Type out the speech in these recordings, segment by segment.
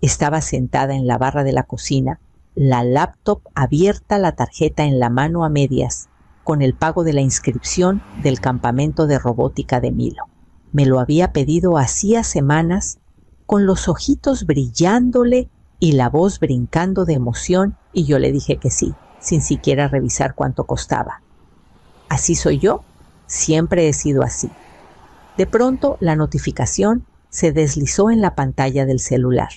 Estaba sentada en la barra de la cocina, la laptop abierta, la tarjeta en la mano a medias, con el pago de la inscripción del campamento de robótica de Milo. Me lo había pedido hacía semanas, con los ojitos brillándole y la voz brincando de emoción, y yo le dije que sí, sin siquiera revisar cuánto costaba. Así soy yo, siempre he sido así. De pronto, la notificación se deslizó en la pantalla del celular.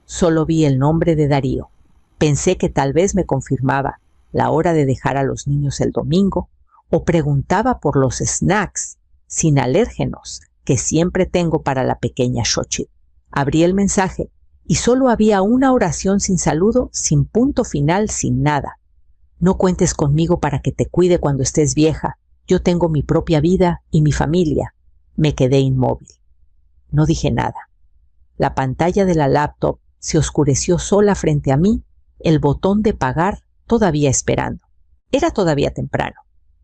Solo vi el nombre de Darío. Pensé que tal vez me confirmaba la hora de dejar a los niños el domingo o preguntaba por los snacks sin alérgenos que siempre tengo para la pequeña Xochitl. Abrí el mensaje y solo había una oración sin saludo, sin punto final, sin nada. No cuentes conmigo para que te cuide cuando estés vieja. Yo tengo mi propia vida y mi familia. Me quedé inmóvil. No dije nada. La pantalla de la laptop se oscureció sola frente a mí, el botón de pagar todavía esperando. Era todavía temprano.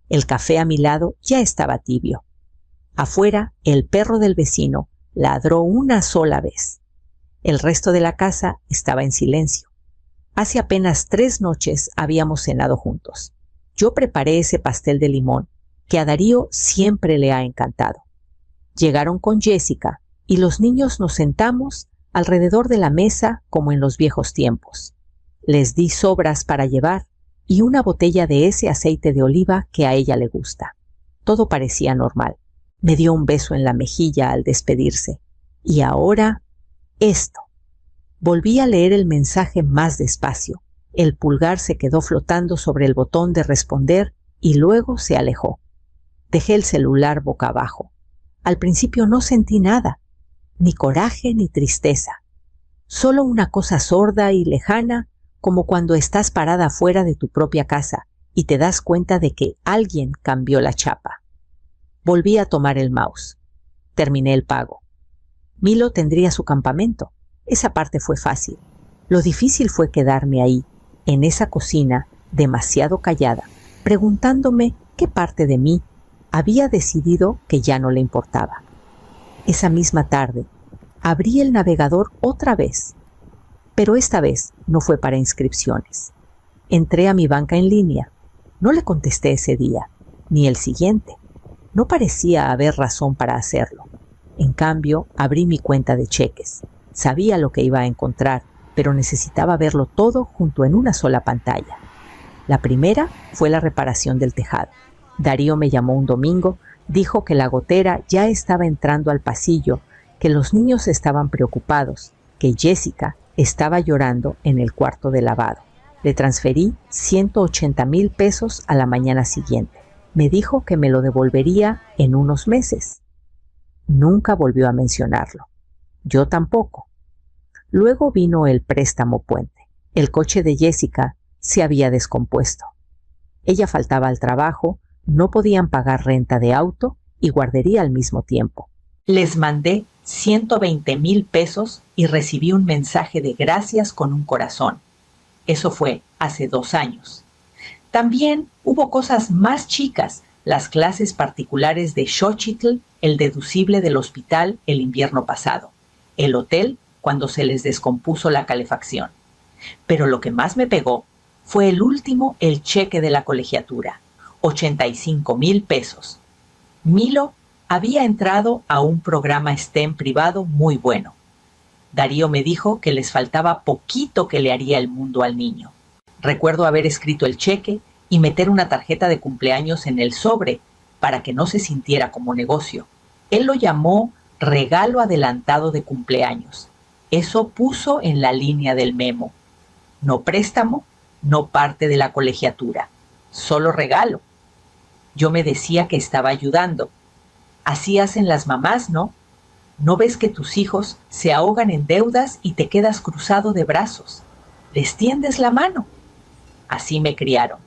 El café a mi lado ya estaba tibio. Afuera, el perro del vecino ladró una sola vez. El resto de la casa estaba en silencio. Hace apenas 3 noches habíamos cenado juntos. Yo preparé ese pastel de limón que a Darío siempre le ha encantado. Llegaron con Jessica y los niños nos sentamos alrededor de la mesa como en los viejos tiempos. Les di sobras para llevar y una botella de ese aceite de oliva que a ella le gusta. Todo parecía normal. Me dio un beso en la mejilla al despedirse. Y ahora, esto. Volví a leer el mensaje más despacio. El pulgar se quedó flotando sobre el botón de responder y luego se alejó. Dejé el celular boca abajo. Al principio no sentí nada, ni coraje ni tristeza. Solo una cosa sorda y lejana, como cuando estás parada fuera de tu propia casa y te das cuenta de que alguien cambió la chapa. Volví a tomar el mouse. Terminé el pago. Milo tendría su campamento. Esa parte fue fácil. Lo difícil fue quedarme ahí, en esa cocina, demasiado callada, preguntándome qué parte de mí había decidido que ya no le importaba. Esa misma tarde, abrí el navegador otra vez, pero esta vez no fue para inscripciones. Entré a mi banca en línea. No le contesté ese día, ni el siguiente. No parecía haber razón para hacerlo. En cambio, abrí mi cuenta de cheques. Sabía lo que iba a encontrar, pero necesitaba verlo todo junto en una sola pantalla. La primera fue la reparación del tejado. Darío me llamó un domingo, dijo que la gotera ya estaba entrando al pasillo, que los niños estaban preocupados, que Jessica estaba llorando en el cuarto de lavado. Le transferí 180,000 pesos a la mañana siguiente. Me dijo que me lo devolvería en unos meses. Nunca volvió a mencionarlo. Yo tampoco. Luego vino el préstamo puente. El coche de Jessica se había descompuesto. Ella faltaba al trabajo, no podían pagar renta de auto y guardería al mismo tiempo. Les mandé 120,000 pesos y recibí un mensaje de gracias con un corazón. Eso fue hace 2 años. También hubo cosas más chicas, las clases particulares de Xochitl, el deducible del hospital el invierno pasado, el hotel cuando se les descompuso la calefacción. Pero lo que más me pegó fue el cheque de la colegiatura, 85,000 pesos. Milo había entrado a un programa STEM privado muy bueno. Darío me dijo que les faltaba poquito que le haría el mundo al niño. Recuerdo haber escrito el cheque y meter una tarjeta de cumpleaños en el sobre para que no se sintiera como negocio. Él lo llamó regalo adelantado de cumpleaños. Eso puso en la línea del memo. No préstamo, no parte de la colegiatura, solo regalo. Yo me decía que estaba ayudando. Así hacen las mamás, ¿no? ¿No ves que tus hijos se ahogan en deudas y te quedas cruzado de brazos? Les tiendes la mano. Así me criaron.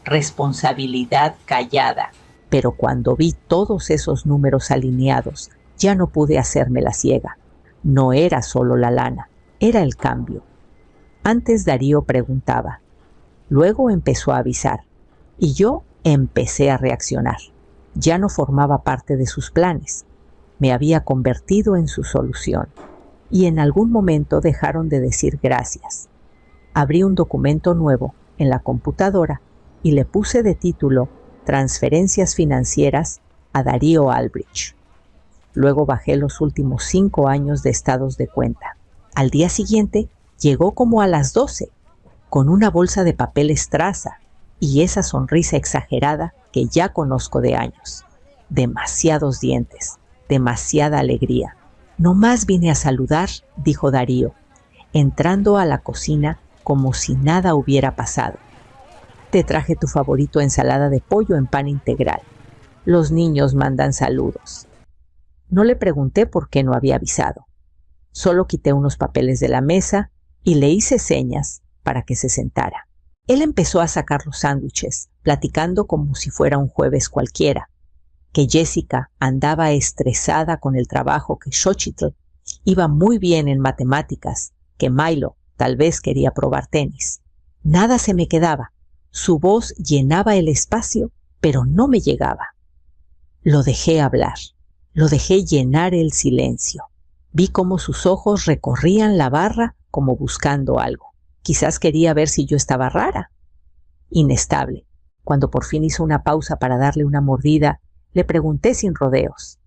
Responsabilidad callada. Pero cuando vi todos esos números alineados, ya no pude hacerme la ciega. No era solo la lana, era el cambio. Antes Darío preguntaba, luego empezó a avisar, y yo empecé a reaccionar. Ya no formaba parte de sus planes. Me había convertido en su solución. y en algún momento dejaron de decir gracias. Abrí un documento nuevo en la computadora y le puse de título Transferencias financieras a Darío Albrecht. Luego bajé los últimos 5 años de estados de cuenta. Al día siguiente llegó como a las 12, con una bolsa de papel estraza y esa sonrisa exagerada que ya conozco de años. Demasiados dientes, demasiada alegría. «No más vine a saludar», dijo Darío, entrando a la cocina como si nada hubiera pasado. «Te traje tu favorito ensalada de pollo en pan integral. Los niños mandan saludos». No le pregunté por qué no había avisado. Solo quité unos papeles de la mesa y le hice señas para que se sentara. Él empezó a sacar los sándwiches, platicando como si fuera un jueves cualquiera, que Jessica andaba estresada con el trabajo, que Xochitl iba muy bien en matemáticas, que Milo tal vez quería probar tenis. Nada se me quedaba. Su voz llenaba el espacio, pero no me llegaba. Lo dejé hablar. Lo dejé llenar el silencio. Vi cómo sus ojos recorrían la barra como buscando algo. Quizás quería ver si yo estaba rara. Inestable. Cuando por fin hizo una pausa para darle una mordida, le pregunté sin rodeos.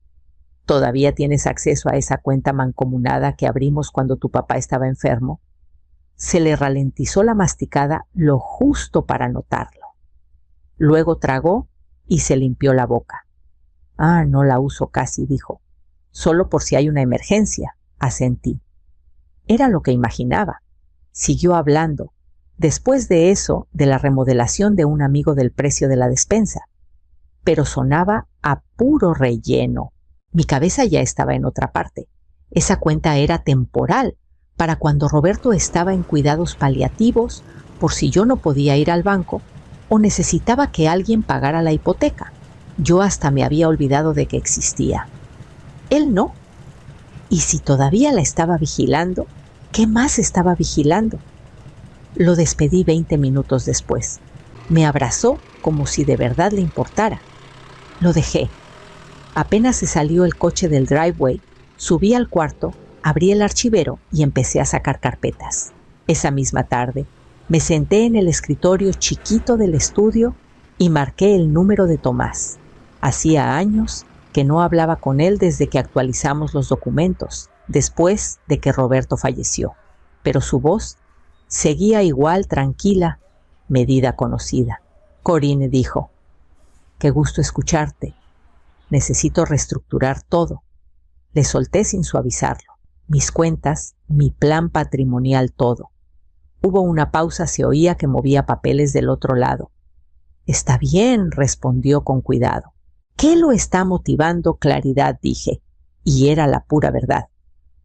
¿Todavía tienes acceso a esa cuenta mancomunada que abrimos cuando tu papá estaba enfermo? Se le ralentizó la masticada lo justo para notarlo. Luego tragó y se limpió la boca. «Ah, no la uso casi», dijo. «Solo por si hay una emergencia», asentí. Era lo que imaginaba. Siguió hablando. Después de eso, de la remodelación de un amigo del precio de la despensa. Pero sonaba a puro relleno. Mi cabeza ya estaba en otra parte. Esa cuenta era temporal, para cuando Roberto estaba en cuidados paliativos, por si yo no podía ir al banco o necesitaba que alguien pagara la hipoteca. Yo hasta me había olvidado de que existía. Él no. Y si todavía la estaba vigilando, ¿qué más estaba vigilando? Lo despedí 20 minutos después. Me abrazó como si de verdad le importara. Lo dejé. Apenas se salió el coche del driveway, subí al cuarto, abrí el archivero y empecé a sacar carpetas. Esa misma tarde, me senté en el escritorio chiquito del estudio y marqué el número de Tomás. Hacía años que no hablaba con él desde que actualizamos los documentos, después de que Roberto falleció. Pero su voz seguía igual, tranquila, medida, conocida. Corinne dijo: «Qué gusto escucharte. Necesito reestructurar todo». Le solté sin suavizarlo. Mis cuentas, mi plan patrimonial, todo. Hubo una pausa, se oía que movía papeles del otro lado. «Está bien», respondió con cuidado. «¿Qué lo está motivando?» Claridad, dije. Y era la pura verdad.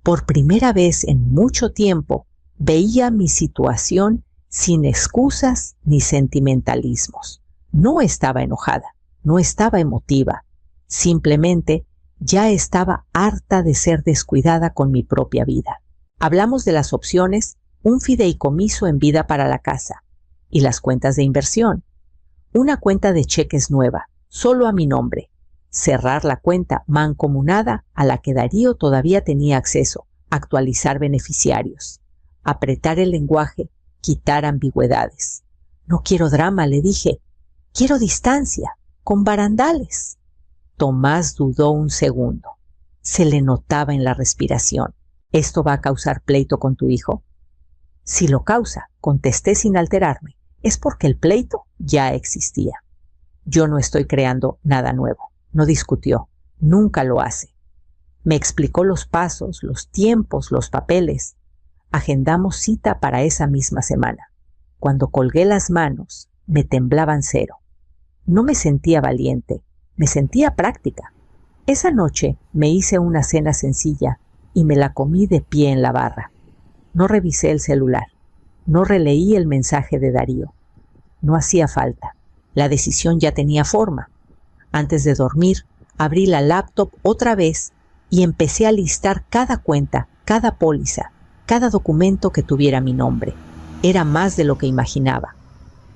Por primera vez en mucho tiempo veía mi situación sin excusas ni sentimentalismos. No estaba enojada, no estaba emotiva. Simplemente ya estaba harta de ser descuidada con mi propia vida. Hablamos de las opciones: un fideicomiso en vida para la casa y las cuentas de inversión. Una cuenta de cheques nueva, solo a mi nombre. Cerrar la cuenta mancomunada a la que Darío todavía tenía acceso. Actualizar beneficiarios. Apretar el lenguaje, quitar ambigüedades. «No quiero drama», le dije. «Quiero distancia, con barandales». Tomás dudó un segundo. Se le notaba en la respiración. «¿Esto va a causar pleito con tu hijo?» «Si lo causa», contesté sin alterarme, «es porque el pleito ya existía. Yo no estoy creando nada nuevo». No discutió. Nunca lo hace. Me explicó los pasos, los tiempos, los papeles. Agendamos cita para esa misma semana. Cuando colgué las manos, me temblaban cero. No me sentía valiente, me sentía práctica. Esa noche me hice una cena sencilla y me la comí de pie en la barra. No revisé el celular. No releí el mensaje de Darío. No hacía falta. La decisión ya tenía forma. Antes de dormir, abrí la laptop otra vez y empecé a listar cada cuenta, cada póliza, cada documento que tuviera mi nombre. Era más de lo que imaginaba.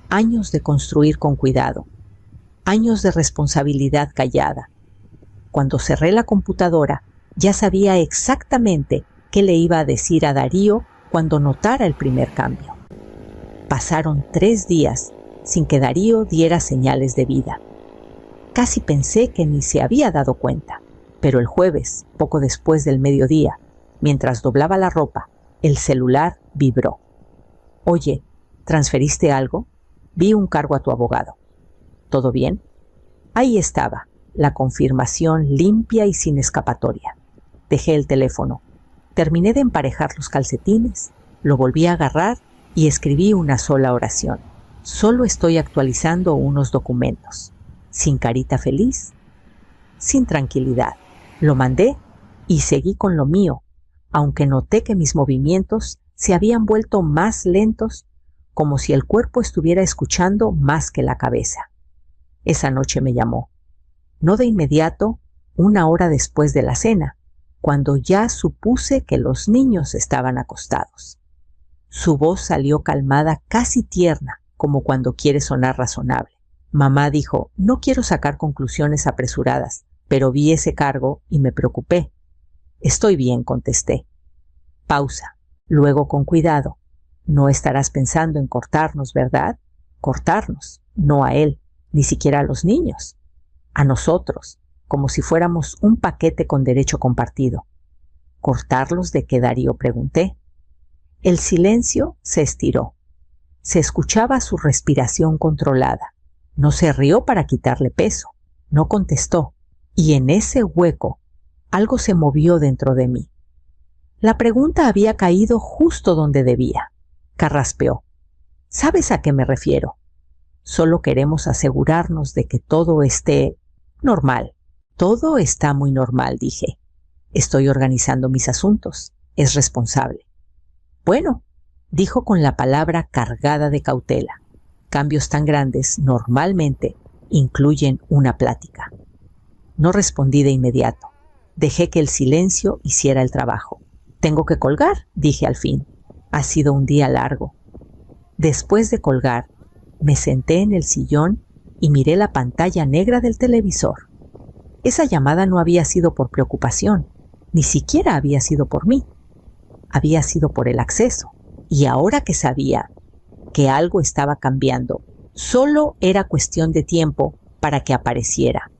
Años de construir con cuidado. Años de responsabilidad callada. Cuando cerré la computadora, ya sabía exactamente qué le iba a decir a Darío cuando notara el primer cambio. Pasaron 3 días sin que Darío diera señales de vida. Casi pensé que ni se había dado cuenta, pero el jueves, poco después del mediodía, mientras doblaba la ropa, el celular vibró. «Oye, ¿transferiste algo? Vi un cargo a tu abogado». «¿Todo bien?». Ahí estaba, la confirmación limpia y sin escapatoria. Dejé el teléfono. Terminé de emparejar los calcetines, lo volví a agarrar y escribí una sola oración. Solo estoy actualizando unos documentos. Sin carita feliz, sin tranquilidad. Lo mandé y seguí con lo mío, aunque noté que mis movimientos se habían vuelto más lentos, como si el cuerpo estuviera escuchando más que la cabeza. Esa noche me llamó. No de inmediato, 1 hora después de la cena, cuando ya supuse que los niños estaban acostados. Su voz salió calmada, casi tierna, como cuando quiere sonar razonable. Mamá dijo: «No quiero sacar conclusiones apresuradas, pero vi ese cargo y me preocupé». «Estoy bien», contesté. Pausa. Luego, con cuidado: «No estarás pensando en cortarnos, ¿verdad?». «Cortarnos, no a él, ni siquiera a los niños. A nosotros, como si fuéramos un paquete con derecho compartido». «¿Cortarlos de qué, Darío?», pregunté. El silencio se estiró. Se escuchaba su respiración controlada. No se rió para quitarle peso. No contestó. Y en ese hueco, algo se movió dentro de mí. La pregunta había caído justo donde debía. Carraspeó. «¿Sabes a qué me refiero? Solo queremos asegurarnos de que todo esté normal». «Todo está muy normal», dije. «Estoy organizando mis asuntos. Es responsable». «Bueno», dijo con la palabra cargada de cautela. Cambios tan grandes normalmente incluyen una plática. No respondí de inmediato. Dejé que el silencio hiciera el trabajo. «Tengo que colgar», dije al fin. «Ha sido un día largo». Después de colgar, me senté en el sillón y miré la pantalla negra del televisor. Esa llamada no había sido por preocupación, ni siquiera había sido por mí. Había sido por el acceso. Y ahora que sabía que algo estaba cambiando, solo era cuestión de tiempo para que apareciera.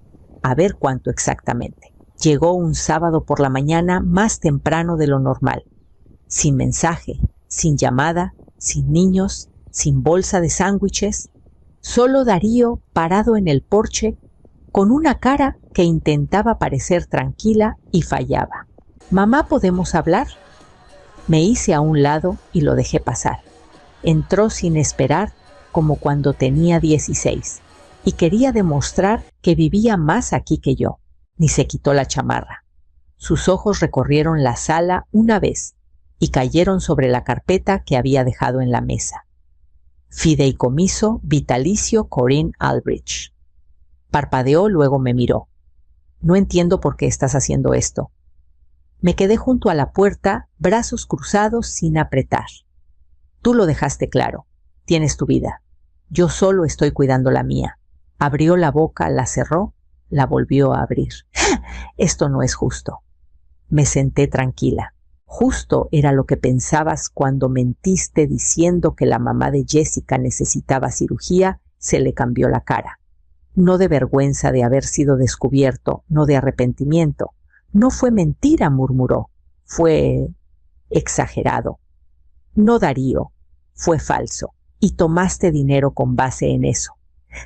A ver cuánto exactamente. Llegó un sábado por la mañana más temprano de lo normal. Sin mensaje, sin llamada, sin niños, sin bolsa de sándwiches. Solo Darío parado en el porche con una cara que intentaba parecer tranquila y fallaba. «Mamá, ¿podemos hablar?». Me hice a un lado y lo dejé pasar. Entró sin esperar, como cuando tenía 16, y quería demostrar que vivía más aquí que yo. Ni se quitó la chamarra. Sus ojos recorrieron la sala una vez y cayeron sobre la carpeta que había dejado en la mesa. «Fideicomiso vitalicio Corinne Aldrich». Parpadeó, luego me miró. «No entiendo por qué estás haciendo esto». Me quedé junto a la puerta, brazos cruzados sin apretar. «Tú lo dejaste claro. Tienes tu vida. Yo solo estoy cuidando la mía». Abrió la boca, la cerró, la volvió a abrir. «Esto no es justo». Me senté tranquila. Justo era lo que pensabas cuando mentiste diciendo que la mamá de Jessica necesitaba cirugía. Se le cambió la cara. No de vergüenza de haber sido descubierto, no de arrepentimiento. «No fue mentira», murmuró. «Fue exagerado». «No, Darío, fue falso. Y tomaste dinero con base en eso».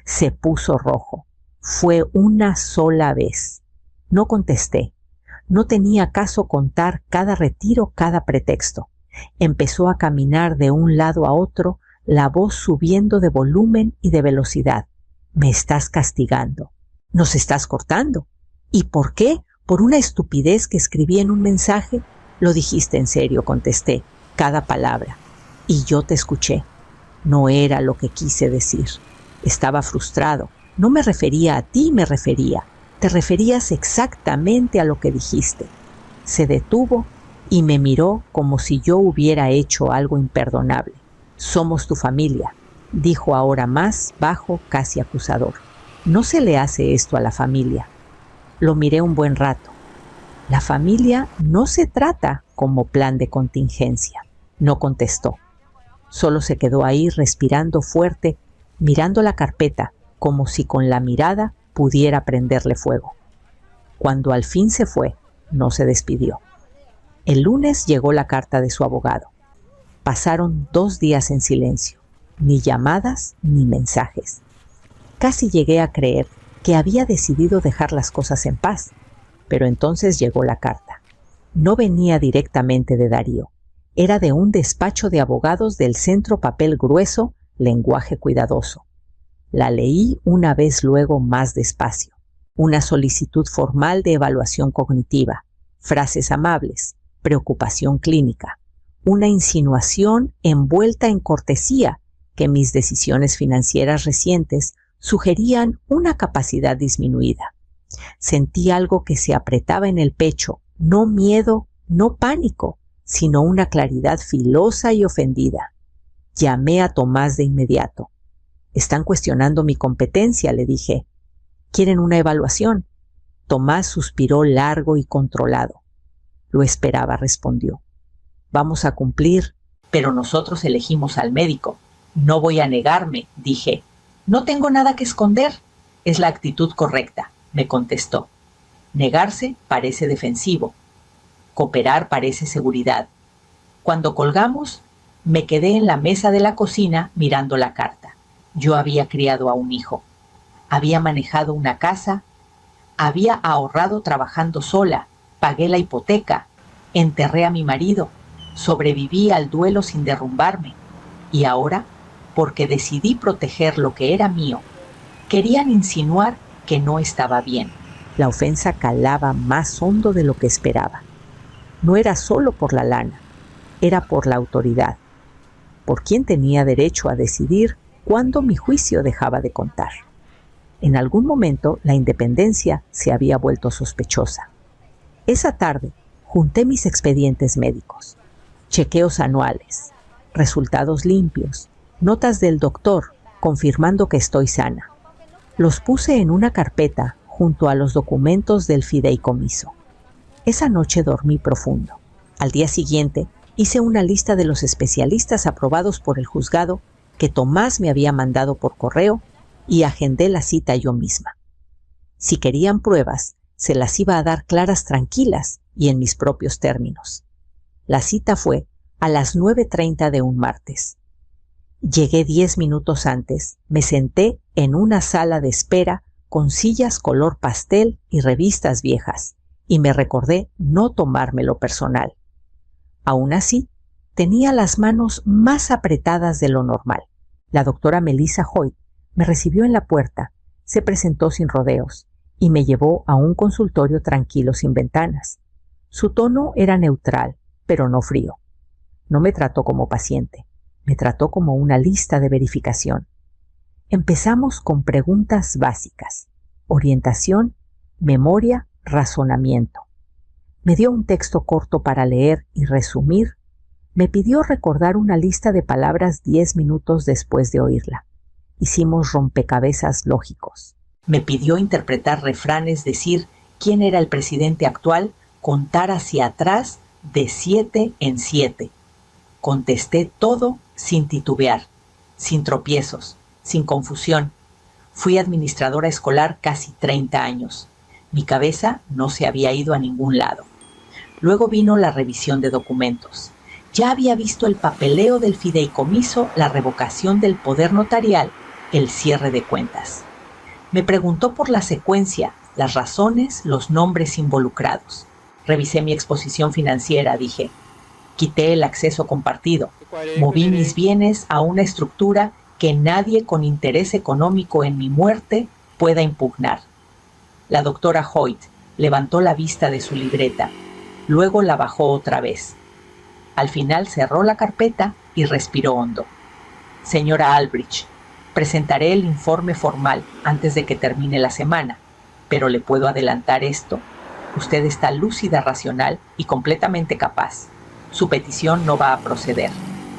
Se puso rojo. «Fue una sola vez». No contesté. No tenía caso contar cada retiro, cada pretexto. Empezó a caminar de un lado a otro, la voz subiendo de volumen y de velocidad. «Me estás castigando. Nos estás cortando. ¿Y por qué? ¿Por una estupidez que escribí en un mensaje?». «Lo dijiste en serio», contesté, cada palabra. «Y yo te escuché. No era lo que quise decir. Estaba frustrado. No me refería a ti, te referías exactamente a lo que dijiste». Se detuvo y me miró como si yo hubiera hecho algo imperdonable. «Somos tu familia», dijo ahora más bajo, casi acusador. «No se le hace esto a la familia». Lo miré un buen rato. «La familia no se trata como plan de contingencia. No contestó. Solo se quedó ahí respirando fuerte, mirando la carpeta, como si con la mirada pudiera prenderle fuego. Cuando al fin se fue, no se despidió. El lunes llegó la carta de su abogado. Pasaron 2 días en silencio, ni llamadas ni mensajes. Casi llegué a creer que había decidido dejar las cosas en paz, pero entonces llegó la carta. No venía directamente de Darío, era de un despacho de abogados del Centro Papel Grueso, Lenguaje Cuidadoso. La leí una vez luego más despacio. Una solicitud formal de evaluación cognitiva, frases amables, preocupación clínica, una insinuación envuelta en cortesía que mis decisiones financieras recientes sugerían una capacidad disminuida. Sentí algo que se apretaba en el pecho, no miedo, no pánico, sino una claridad filosa y ofendida. Llamé a Tomás de inmediato. «Están cuestionando mi competencia», le dije. «¿Quieren una evaluación?» Tomás suspiró largo y controlado. «Lo esperaba», respondió. «Vamos a cumplir, pero nosotros elegimos al médico. No voy a negarme», dije. «No tengo nada que esconder. Es la actitud correcta», me contestó. Negarse parece defensivo. Cooperar parece seguridad. Cuando colgamos, me quedé en la mesa de la cocina mirando la carta. Yo había criado a un hijo. Había manejado una casa. Había ahorrado trabajando sola. Pagué la hipoteca. Enterré a mi marido. Sobreviví al duelo sin derrumbarme. Y ahora, porque decidí proteger lo que era mío, querían insinuar que no estaba bien. La ofensa calaba más hondo de lo que esperaba. No era solo por la lana, era por la autoridad. Por quién tenía derecho a decidir cuándo mi juicio dejaba de contar. En algún momento la independencia se había vuelto sospechosa. Esa tarde junté mis expedientes médicos, chequeos anuales, resultados limpios, notas del doctor confirmando que estoy sana. Los puse en una carpeta junto a los documentos del fideicomiso. Esa noche dormí profundo. Al día siguiente hice una lista de los especialistas aprobados por el juzgado que Tomás me había mandado por correo y agendé la cita yo misma. Si querían pruebas, se las iba a dar claras, tranquilas y en mis propios términos. La cita fue a las 9:30 de un martes. Llegué 10 minutos antes, me senté en una sala de espera con sillas color pastel y revistas viejas, y me recordé no tomármelo personal. Aún así, tenía las manos más apretadas de lo normal. La doctora Melissa Hoyt me recibió en la puerta, se presentó sin rodeos y me llevó a un consultorio tranquilo sin ventanas. Su tono era neutral, pero no frío. No me trató como paciente, me trató como una lista de verificación. Empezamos con preguntas básicas: orientación, memoria, razonamiento. Me dio un texto corto para leer y resumir. Me pidió recordar una lista de palabras 10 minutos después de oírla. Hicimos rompecabezas lógicos. Me pidió interpretar refranes, decir quién era el presidente actual, contar hacia atrás de 7 en 7. Contesté todo sin titubear, sin tropiezos, sin confusión. Fui administradora escolar casi 30 años. Mi cabeza no se había ido a ningún lado. Luego vino la revisión de documentos. Ya había visto el papeleo del fideicomiso, la revocación del poder notarial, el cierre de cuentas. Me preguntó por la secuencia, las razones, los nombres involucrados. Revisé mi exposición financiera, dije. Quité el acceso compartido. Moví mis bienes a una estructura que nadie con interés económico en mi muerte pueda impugnar. La doctora Hoyt levantó la vista de su libreta, luego la bajó otra vez. Al final cerró la carpeta y respiró hondo. Señora Albridge, presentaré el informe formal antes de que termine la semana, pero le puedo adelantar esto. Usted está lúcida, racional y completamente capaz. Su petición no va a proceder.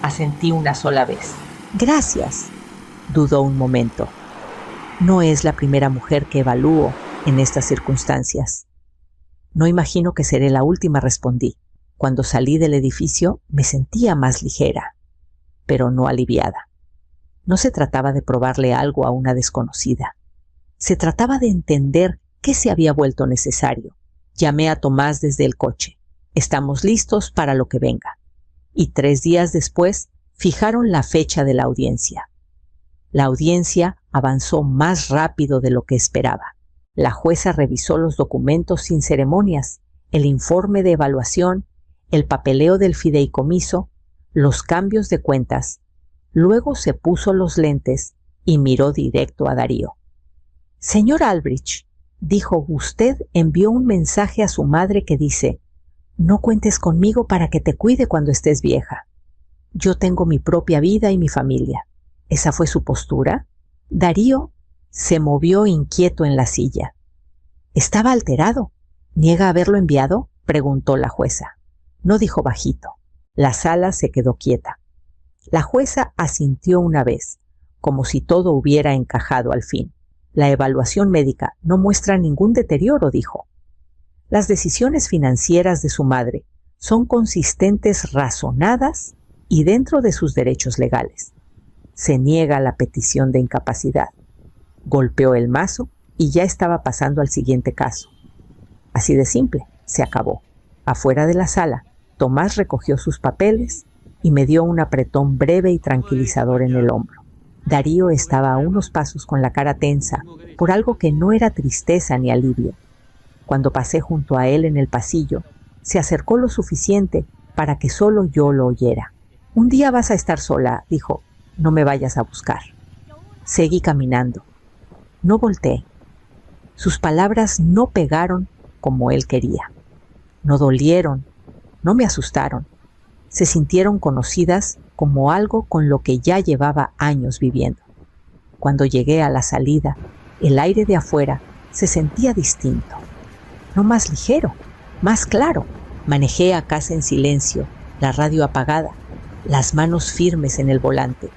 Asentí una sola vez. Gracias. Dudó un momento. No es la primera mujer que evalúo en estas circunstancias. No imagino que seré la última, respondí. Cuando salí del edificio me sentía más ligera, pero no aliviada. No se trataba de probarle algo a una desconocida. Se trataba de entender qué se había vuelto necesario. Llamé a Tomás desde el coche. Estamos listos para lo que venga. Y 3 días después fijaron la fecha de la audiencia. La audiencia avanzó más rápido de lo que esperaba. La jueza revisó los documentos sin ceremonias, el informe de evaluación, el papeleo del fideicomiso, los cambios de cuentas. Luego se puso los lentes y miró directo a Darío. «Señor Albrecht», dijo, «usted envió un mensaje a su madre que dice: no cuentes conmigo para que te cuide cuando estés vieja. Yo tengo mi propia vida y mi familia». ¿Esa fue su postura? Darío se movió inquieto en la silla. «Estaba alterado. ¿Niega haberlo enviado?», preguntó la jueza. No dijo bajito. La sala se quedó quieta. La jueza asintió una vez, como si todo hubiera encajado al fin. «La evaluación médica no muestra ningún deterioro», dijo. «Las decisiones financieras de su madre son consistentes, razonadas y dentro de sus derechos legales. Se niega la petición de incapacidad». Golpeó el mazo y ya estaba pasando al siguiente caso. Así de simple, se acabó. Afuera de la sala, Tomás recogió sus papeles y me dio un apretón breve y tranquilizador en el hombro. Darío estaba a unos pasos con la cara tensa por algo que no era tristeza ni alivio. Cuando pasé junto a él en el pasillo, se acercó lo suficiente para que solo yo lo oyera. «Un día vas a estar sola», dijo. «No me vayas a buscar». Seguí caminando. No volteé. Sus palabras no pegaron como él quería. No dolieron, no me asustaron. Se sintieron conocidas como algo con lo que ya llevaba años viviendo. Cuando llegué a la salida, el aire de afuera se sentía distinto. No más ligero, más claro. Manejé a casa en silencio, la radio apagada, las manos firmes en el volante.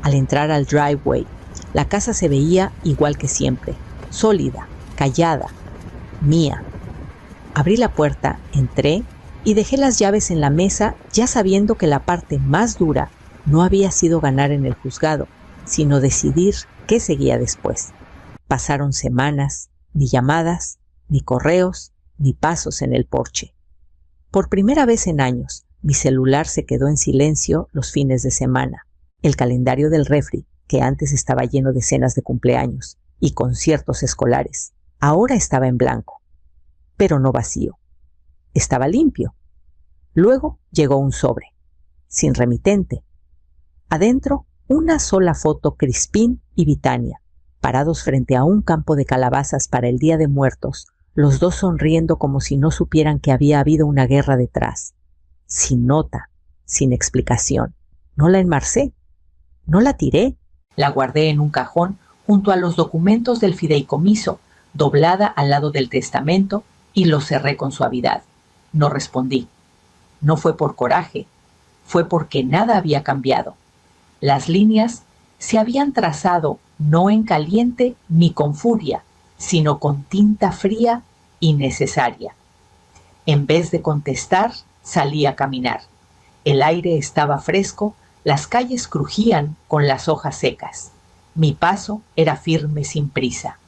Al entrar al driveway, la casa se veía igual que siempre, sólida, callada, mía. Abrí la puerta, entré y dejé las llaves en la mesa, ya sabiendo que la parte más dura no había sido ganar en el juzgado, sino decidir qué seguía después. Pasaron semanas, ni llamadas, ni correos, ni pasos en el porche. Por primera vez en años, mi celular se quedó en silencio los fines de semana. El calendario del refri, que antes estaba lleno de cenas de cumpleaños y conciertos escolares, ahora estaba en blanco, pero no vacío. Estaba limpio. Luego llegó un sobre, sin remitente. Adentro, una sola foto Crispín y Vitania, parados frente a un campo de calabazas para el Día de Muertos, los dos sonriendo como si no supieran que había habido una guerra detrás. Sin nota, sin explicación. No la enmarcé, no la tiré. La guardé en un cajón junto a los documentos del fideicomiso, doblada al lado del testamento, y lo cerré con suavidad. No respondí. No fue por coraje, fue porque nada había cambiado. Las líneas se habían trazado no en caliente ni con furia, sino con tinta fría y necesaria. En vez de contestar, salí a caminar. El aire estaba fresco, las calles crujían con las hojas secas. Mi paso era firme sin prisa.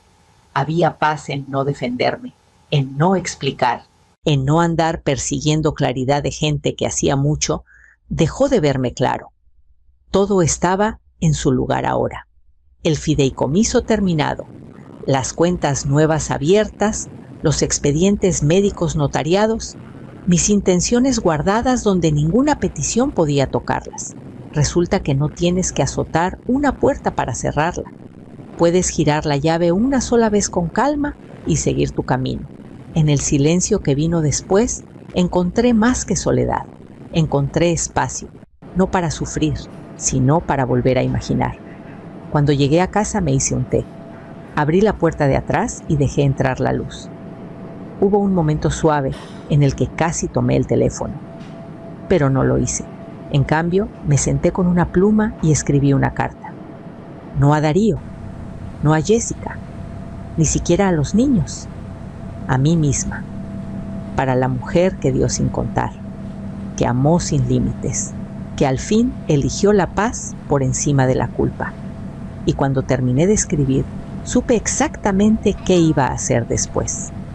Había paz en no defenderme, en no explicar, en no andar persiguiendo claridad de gente que hacía mucho dejó de verme claro. Todo estaba en su lugar ahora. El fideicomiso terminado, las cuentas nuevas abiertas, los expedientes médicos notariados, mis intenciones guardadas donde ninguna petición podía tocarlas. Resulta que no tienes que azotar una puerta para cerrarla. Puedes girar la llave una sola vez con calma y seguir tu camino. En el silencio que vino después, encontré más que soledad. Encontré espacio, no para sufrir, sino para volver a imaginar. Cuando llegué a casa me hice un té. Abrí la puerta de atrás y dejé entrar la luz. Hubo un momento suave en el que casi tomé el teléfono, pero no lo hice. En cambio, me senté con una pluma y escribí una carta. No a Darío, no a Jessica, ni siquiera a los niños, a mí misma, para la mujer que dio sin contar. que amó sin límites, que al fin eligió la paz por encima de la culpa. Y cuando terminé de escribir, supe exactamente qué iba a hacer después.